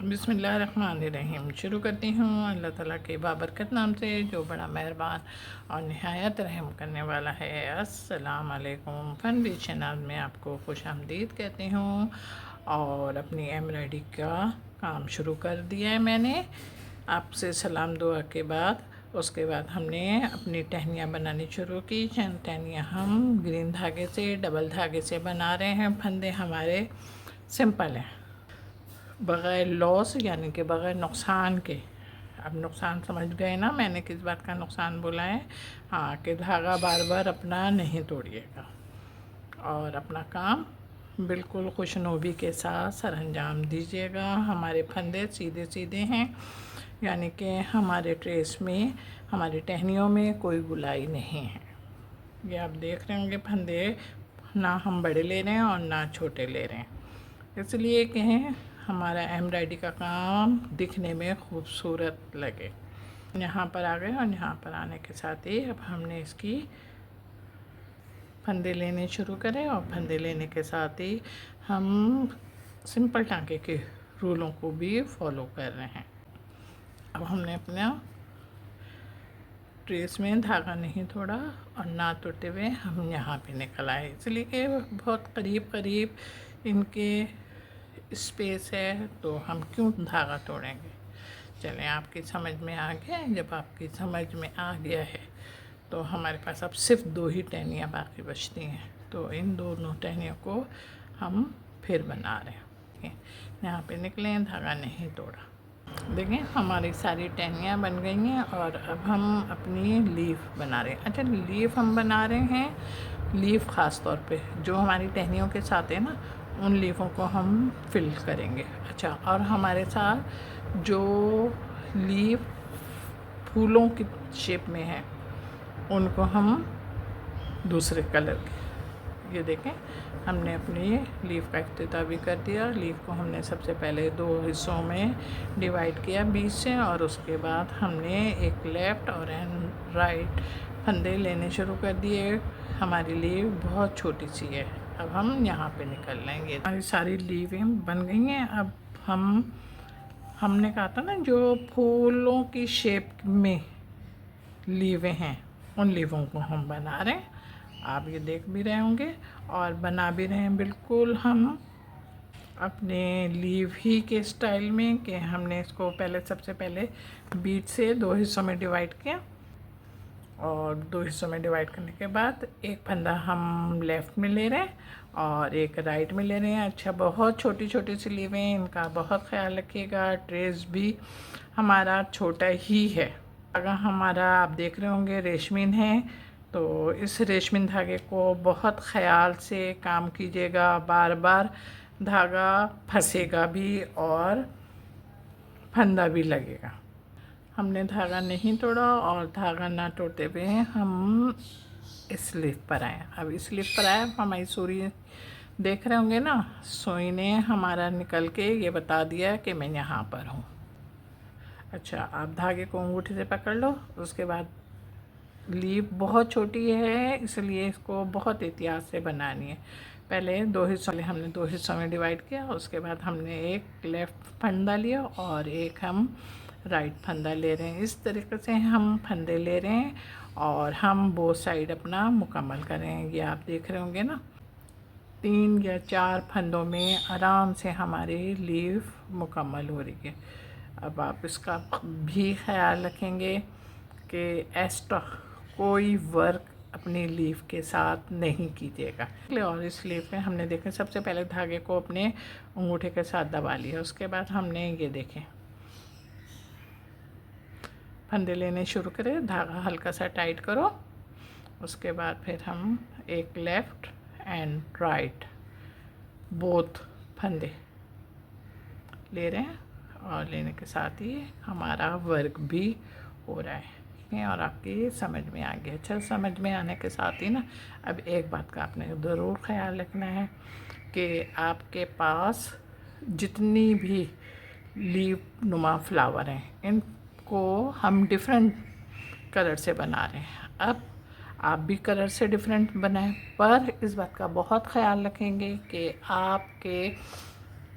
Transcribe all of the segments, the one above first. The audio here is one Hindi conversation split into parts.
बिस्मिल्लाहिर्रहमानिर्रहीम। शुरू करती हूँ अल्लाह ताला के बाबरकत नाम से जो बड़ा मेहरबान और नहायत रहम करने वाला है। अस्सलाम वालेकुम। फन भी चैनल में आपको खुशामदीद कहती हूँ और अपनी एम्ब्रॉयडरी का काम शुरू कर दिया है मैंने। आपसे सलाम दुआ के बाद उसके बाद हमने अपनी टहनियाँ बनानी शुरू की। चंद टहनियाँ हम ग्रीन धागे से डबल धागे से बना रहे हैं। फंदे हमारे सिंपल हैं, बग़ैर लॉस यानी कि बग़ैर नुकसान के। अब नुकसान समझ गए ना मैंने किस बात का नुकसान बोला है? हाँ, कि धागा बार बार अपना नहीं तोड़िएगा और अपना काम बिल्कुल खुशनुबी के साथ सरअंजाम दीजिएगा। हमारे फंदे सीधे सीधे हैं, यानी कि हमारे ट्रेस में, हमारी टहनियों में कोई गुलाई नहीं है। ये आप देख रहे होंगे फंदे ना हम बड़े ले रहे हैं और ना छोटे ले रहे हैं, इसलिए कहें हमारा एम्ब्रॉयडरी का काम दिखने में खूबसूरत लगे। यहाँ पर आ गए और यहाँ पर आने के साथ ही अब हमने इसकी फंदे लेने शुरू करें और फंदे लेने के साथ ही हम सिंपल टांके के रूलों को भी फॉलो कर रहे हैं। अब हमने अपना ट्रेस में धागा नहीं तोड़ा और ना तोड़ते हुए हम यहाँ पे निकल आए, इसलिए कि बहुत करीब करीब इनके स्पेस है तो हम क्यों धागा तोड़ेंगे। चलें, आपकी समझ में आ गया। जब आपकी समझ में आ गया है तो हमारे पास अब सिर्फ 2 ही टहनियाँ बाकी बचती हैं, तो इन दोनों टहनियों को हम फिर बना रहे हैं। यहाँ पे निकले, धागा नहीं तोड़ा। देखें हमारी सारी टहनियाँ बन गई हैं और अब हम अपनी लीफ बना रहे हैं। अच्छा, लीफ हम बना रहे हैं, लीफ ख़ास तौर पे जो हमारी टहनियों के साथ है ना, उन लीफों को हम फिल करेंगे। अच्छा, और हमारे साथ जो लीफ फूलों की शेप में है उनको हम दूसरे कलर के, ये देखें हमने अपनी लीफ का इफ्तिताह भी कर दिया। लीफ को हमने सबसे पहले 2 हिस्सों में डिवाइड किया बीच से, और उसके बाद हमने एक लेफ़्ट और एंड राइट फंदे लेने शुरू कर दिए। हमारी लीफ बहुत छोटी सी है। अब हम यहाँ पे निकल लेंगे। हमारी सारी लीवें बन गई हैं। अब हमने कहा था ना जो फूलों की शेप में लीवें हैं, उन लीवों को हम बना रहे हैं। आप ये देख भी रहे होंगे और बना भी रहे हैं बिल्कुल हम अपने लीव ही के स्टाइल में, कि हमने इसको पहले सबसे पहले बीच से 2 हिस्सों में डिवाइड किया और 2 हिस्सों में डिवाइड करने के बाद एक फंदा हम लेफ़्ट में ले रहे हैं और एक राइट में ले रहे हैं। अच्छा, बहुत छोटी छोटी सी लीवें, इनका बहुत ख्याल रखिएगा। ट्रेस भी हमारा छोटा ही है। अगर हमारा आप देख रहे होंगे रेशमीन है, तो इस रेशमी धागे को बहुत ख़याल से काम कीजिएगा। बार बार धागा फंसेगा भी और फंदा भी लगेगा। हमने धागा नहीं तोड़ा और धागा ना तोड़ते हुए हम इस लीफ पर आए। अब इस लीफ पर आए, हमारी सुई देख रहे होंगे ना, सुई ने हमारा निकल के ये बता दिया कि मैं यहाँ पर हूँ। अच्छा, आप धागे को अंगूठे से पकड़ लो। उसके बाद लीफ बहुत छोटी है, इसलिए इसको बहुत एहतियात से बनानी है। पहले 2 हिस्सों में हमने 2 हिस्सों में डिवाइड किया, उसके बाद हमने एक लेफ़्ट फंदा लिया और एक हम राइट फंदा ले रहे हैं। इस तरीके से हम फंदे ले रहे हैं और हम बोथ साइड अपना मुकम्मल कर रहे हैं। ये आप देख रहे होंगे ना, 3 या 4 फंदों में आराम से हमारी लीफ मुकम्मल हो रही है। अब आप इसका भी ख्याल रखेंगे कि एक्स्ट्रा कोई वर्क अपनी लीफ के साथ नहीं कीजिएगा। और इस लीफ में हमने देखें सबसे पहले धागे को अपने अंगूठे के साथ दबा लिया। उसके बाद हमने ये देखें फंदे लेने शुरू करें। धागा हल्का सा टाइट करो। उसके बाद फिर हम एक लेफ़्ट एंड राइट बोथ फंदे ले रहे हैं और लेने के साथ ही हमारा वर्क भी हो रहा है और आपकी समझ में आ गया। अच्छा, समझ में आने के साथ ही ना, अब एक बात का आपने ज़रूर ख्याल रखना है कि आपके पास जितनी भी लीफ नुमा फ्लावर हैं, इनको हम डिफरेंट कलर से बना रहे हैं। अब आप भी कलर से डिफरेंट बनाएं, पर इस बात का बहुत ख्याल रखेंगे कि आपके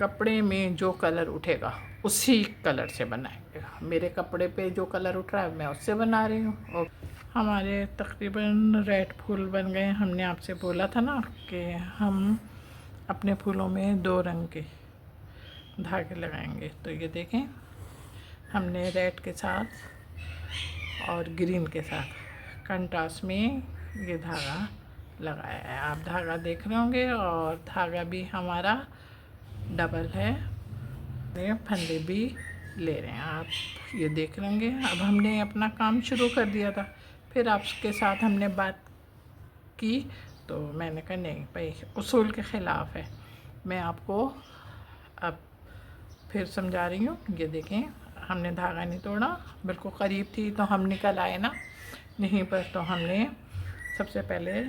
कपड़े में जो कलर उठेगा उसी कलर से बनाएंगे। मेरे कपड़े पे जो कलर उठ रहा है मैं उससे बना रही हूँ। और हमारे तकरीबन रेड फूल बन गए। हमने आपसे बोला था ना कि हम अपने फूलों में 2 रंग के धागे लगाएंगे। तो ये देखें, हमने रेड के साथ और ग्रीन के साथ कंट्रास्ट में ये धागा लगाया है। आप धागा देख रहे होंगे और धागा भी हमारा डबल है। ये फंदे भी ले रहे हैं, आप ये देख रहे होंगे। अब हमने अपना काम शुरू कर दिया था, फिर आपके साथ हमने बात की तो मैंने कहा नहीं भाई, उसूल के ख़िलाफ़ है। मैं आपको अब फिर समझा रही हूँ। ये देखें, हमने धागा नहीं तोड़ा, बिल्कुल करीब थी तो हम निकल आए ना यहीं पर। तो हमने सबसे पहले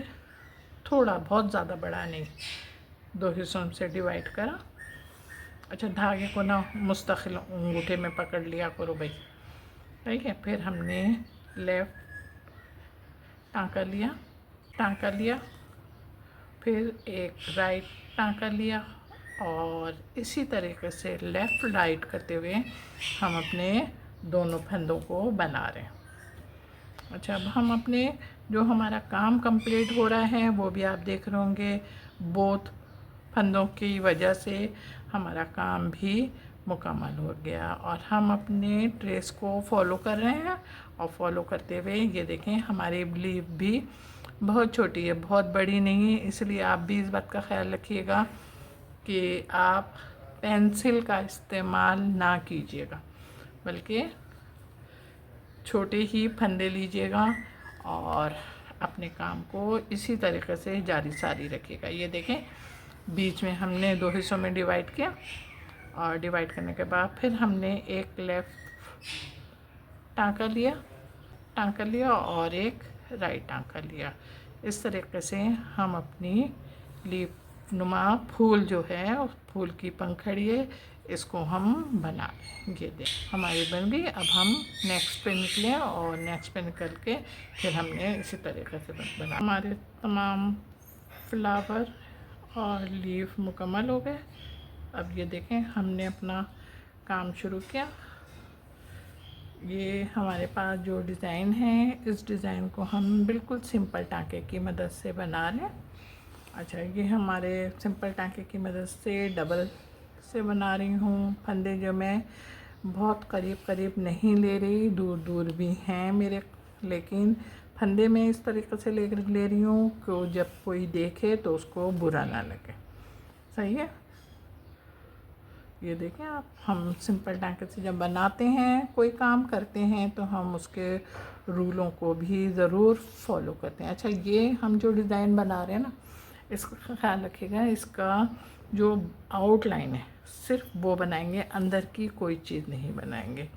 थोड़ा, बहुत ज़्यादा बड़ा नहीं, 2 हिस्सों से डिवाइड करा। अच्छा, धागे को ना मुस्तकिल अंगूठे में पकड़ लिया करो भाई, ठीक है। फिर हमने लेफ़्ट टाँका लिया, फिर एक राइट टाँका लिया और इसी तरीके से लेफ़्ट राइट करते हुए हम अपने दोनों फंदों को बना रहे हैं। अच्छा, अब हम अपने जो हमारा काम कंप्लीट हो रहा है वो भी आप देख रहे होंगे। बोथ फंदों की वजह से हमारा काम भी मुकम्मल हो गया और हम अपने ट्रेस को फॉलो कर रहे हैं। और फॉलो करते हुए ये देखें, हमारी लीफ भी बहुत छोटी है, बहुत बड़ी नहीं है। इसलिए आप भी इस बात का ख्याल रखिएगा कि आप पेंसिल का इस्तेमाल ना कीजिएगा, बल्कि छोटे ही फंदे लीजिएगा और अपने काम को इसी तरीके से जारी सारी रखिएगा। ये देखें, बीच में हमने 2 हिस्सों में डिवाइड किया और डिवाइड करने के बाद फिर हमने एक लेफ़्ट टाँका लिया और एक राइट टाँका लिया। इस तरीके से हम अपनी लीफ नुमा फूल जो है, उस फूल की पंखड़ी है, इसको हम बना लें। ये देख हमारी बन गई। अब हम नेक्स्ट पे निकले और नेक्स्ट पे निकल के फिर हमने इसी तरीके से बना। हमारे तमाम फ्लावर और लीफ मुकम्मल हो गए। अब ये देखें, हमने अपना काम शुरू किया। ये हमारे पास जो डिज़ाइन है, इस डिज़ाइन को हम बिल्कुल सिंपल टाँके की मदद से बना लें। अच्छा, ये हमारे सिंपल टाँके की मदद से डबल से बना रही हूँ। फंदे जो मैं बहुत करीब नहीं ले रही, दूर भी हैं मेरे, लेकिन फंदे में इस तरीके से ले रही हूँ कि जब कोई देखे तो उसको बुरा ना लगे। सही है। ये देखें आप, हम सिंपल टाँके से जब बनाते हैं, कोई काम करते हैं, तो हम उसके रूलों को भी ज़रूर फॉलो करते हैं। अच्छा, ये हम जो डिज़ाइन बना रहे हैं ना, इसका ख्याल रखिएगा, इसका जो आउटलाइन है सिर्फ वो बनाएंगे, अंदर की कोई चीज़ नहीं बनाएंगे।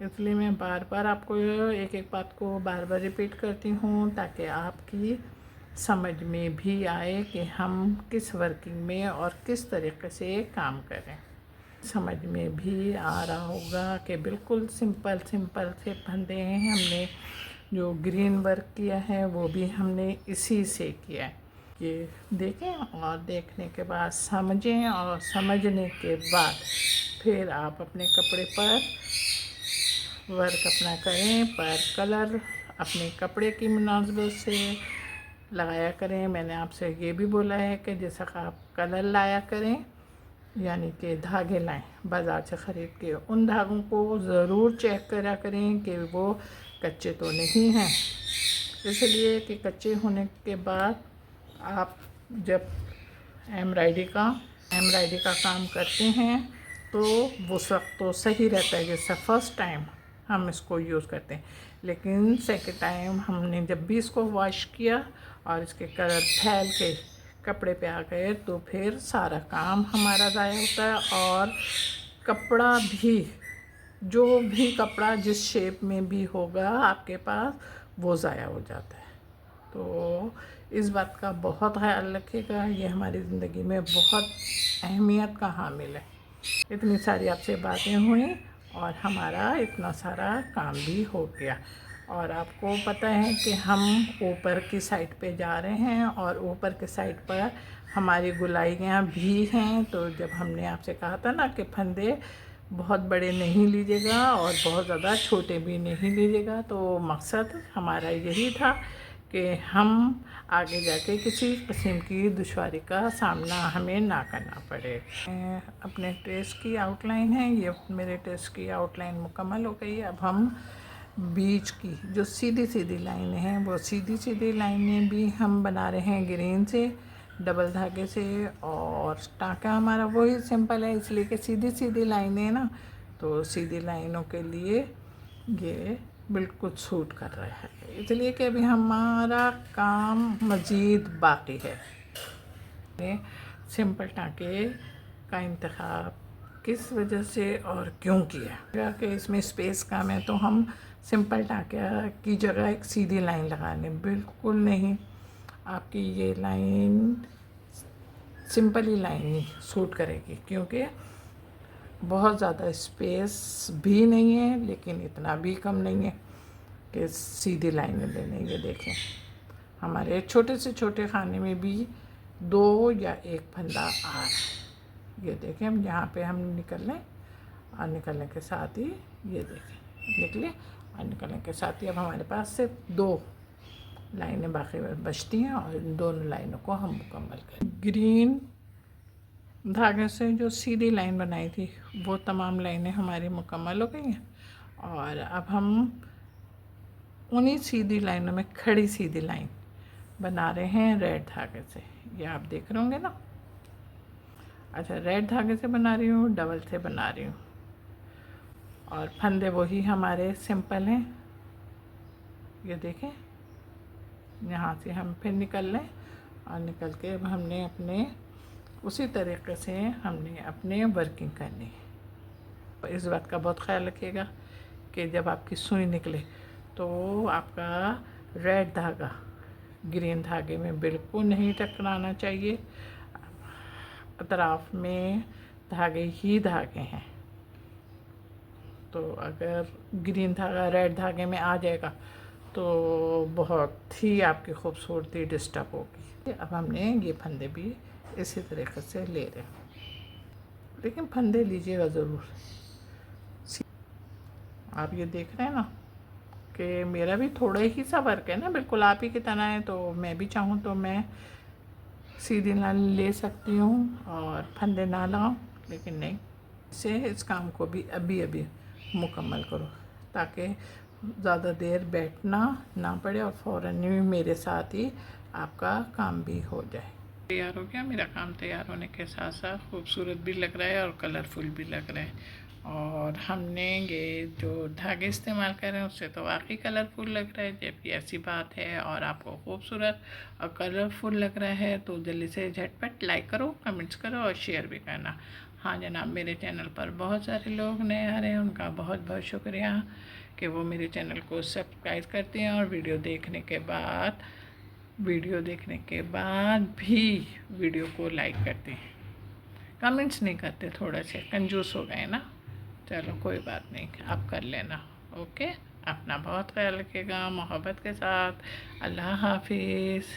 इसलिए मैं बार बार आपको एक बात को बार बार रिपीट करती हूँ, ताकि आपकी समझ में भी आए कि हम किस वर्किंग में और किस तरीके से काम करें। समझ में भी आ रहा होगा कि बिल्कुल सिंपल से फंदे हैं। हमने जो ग्रीन वर्क किया है वो भी हमने इसी से किया है। ये देखें और देखने के बाद समझें और समझने के बाद फिर आप अपने कपड़े पर वर्क अपना करें, पर कलर अपने कपड़े की मुनासिबत से लगाया करें। मैंने आपसे ये भी बोला है कि जैसा आप कलर लाया करें, यानी कि धागे लाएं बाज़ार से ख़रीद के, उन धागों को ज़रूर चेक करा करें कि वो कच्चे तो नहीं हैं। इसलिए कि कच्चे होने के बाद आप जब एम्ब्रॉयडरी का काम करते हैं तो उस वक्त तो सही रहता है, जैसे फ़र्स्ट टाइम हम इसको यूज़ करते हैं, लेकिन सेकंड टाइम हमने जब भी इसको वॉश किया और इसके कलर फैल के कपड़े पे आ गए तो फिर सारा काम हमारा ज़ाया होता है। और कपड़ा भी, जो भी कपड़ा जिस शेप में भी होगा आपके पास, वो ज़ाया हो जाता है। तो इस बात का बहुत ख्याल रखिएगा, ये हमारी ज़िंदगी में बहुत अहमियत का हामिल है। इतनी सारी आपसे बातें हुई और हमारा इतना सारा काम भी हो गया। और आपको पता है कि हम ऊपर की साइड पे जा रहे हैं और ऊपर की साइड पर हमारी गुलाइयाँ भी हैं। तो जब हमने आपसे कहा था ना कि फंदे बहुत बड़े नहीं लीजिएगा और बहुत ज़्यादा छोटे भी नहीं लीजिएगा, तो मकसद हमारा यही था कि हम आगे जाके किसी किस्म की दुश्वारी का सामना हमें ना करना पड़े। अपने टेस्ट की आउटलाइन है, ये मेरे टेस्ट की आउटलाइन मुकम्मल हो गई। अब हम बीच की जो सीधी सीधी लाइनें हैं, वो सीधी सीधी लाइनें भी हम बना रहे हैं ग्रीन से, डबल धागे से। और टाँका हमारा वही सिंपल है, इसलिए कि सीधी सीधी लाइनें ना, तो सीधी लाइनों के लिए ये बिल्कुल सूट कर रहा है, इसलिए कि अभी हमारा काम मज़ीद बाकी है। सिंपल टाँके का इंतखाब किस वजह से और क्यों किया कि इसमें स्पेस कम है, तो हम सिंपल टाँके की जगह एक सीधी लाइन लगा लें। बिल्कुल नहीं, आपकी ये लाइन सिंपल ही लाइन ही सूट करेगी, क्योंकि बहुत ज़्यादा स्पेस भी नहीं है लेकिन इतना भी कम नहीं है कि सीधी लाइनें लेने। ये देखें, हमारे छोटे से छोटे खाने में भी 2 या 1 फंदा आ रहा है। ये देखें, हम यहाँ पे हम निकल लें और निकलने के साथ ही ये देखें निकले, और निकलने के साथ ही अब हमारे पास सिर्फ 2 लाइनें बाकी बचती हैं और इन दोनों लाइनों को हम मुकम्मल करें। ग्रीन धागे से जो सीधी लाइन बनाई थी वो तमाम लाइनें हमारी मुकम्मल हो गई हैं, और अब हम उन्हीं सीधी लाइनों में खड़ी सीधी लाइन बना रहे हैं रेड धागे से। ये आप देख रहे होंगे ना। अच्छा, रेड धागे से बना रही हूँ, डबल से बना रही हूँ, और फंदे वही हमारे सिंपल हैं। ये देखें, यहाँ से हम फिर निकल लें और निकल के अब हमने अपने उसी तरीके से हमने अपने वर्किंग करनी है। इस बात का बहुत ख्याल रखिएगा कि जब आपकी सुई निकले तो आपका रेड धागा ग्रीन धागे में बिल्कुल नहीं टकराना चाहिए। अतराफ में धागे ही धागे हैं, तो अगर ग्रीन धागा रेड धागे में आ जाएगा तो बहुत ही आपकी खूबसूरती डिस्टर्ब होगी। अब हमने ये फंदे भी इसी तरीके से ले रहे हैं, लेकिन फंदे लीजिएगा ज़रूर। आप ये देख रहे हैं ना कि मेरा भी थोड़ा ही सा वर्क है ना, बिल्कुल आप ही की तरह है, तो मैं भी चाहूँ तो मैं सीधी लाइन ले सकती हूँ और फंदे ना लगाऊँ, लेकिन नहीं, इससे इस काम को भी अभी अभी मुकम्मल करो ताकि ज़्यादा देर बैठना ना पड़े और फ़ौरन ही मेरे साथ ही आपका काम भी हो जाए। तैयार हो गया मेरा काम। तैयार होने के साथ साथ खूबसूरत भी लग रहा है और कलरफुल भी लग रहा है, और हमने ये जो धागे इस्तेमाल कर रहे हैं उससे तो वाकई कलरफुल लग रहा है, जबकि ऐसी बात है और आपको खूबसूरत और कलरफुल लग रहा है तो जल्दी से झटपट लाइक करो, कमेंट्स करो और शेयर भी करना। हाँ जनाब, मेरे चैनल पर बहुत सारे लोग नए आ रहे हैं, उनका बहुत बहुत शुक्रिया कि वो मेरे चैनल को सब्सक्राइब करते हैं और वीडियो देखने के बाद भी वीडियो को लाइक करते हैं, कमेंट्स नहीं करते, थोड़ा से कंजूस हो गए ना। चलो कोई बात नहीं, आप कर लेना। ओके, अपना बहुत ख्याल रखिएगा मोहब्बत के साथ। अल्लाह हाफिज़।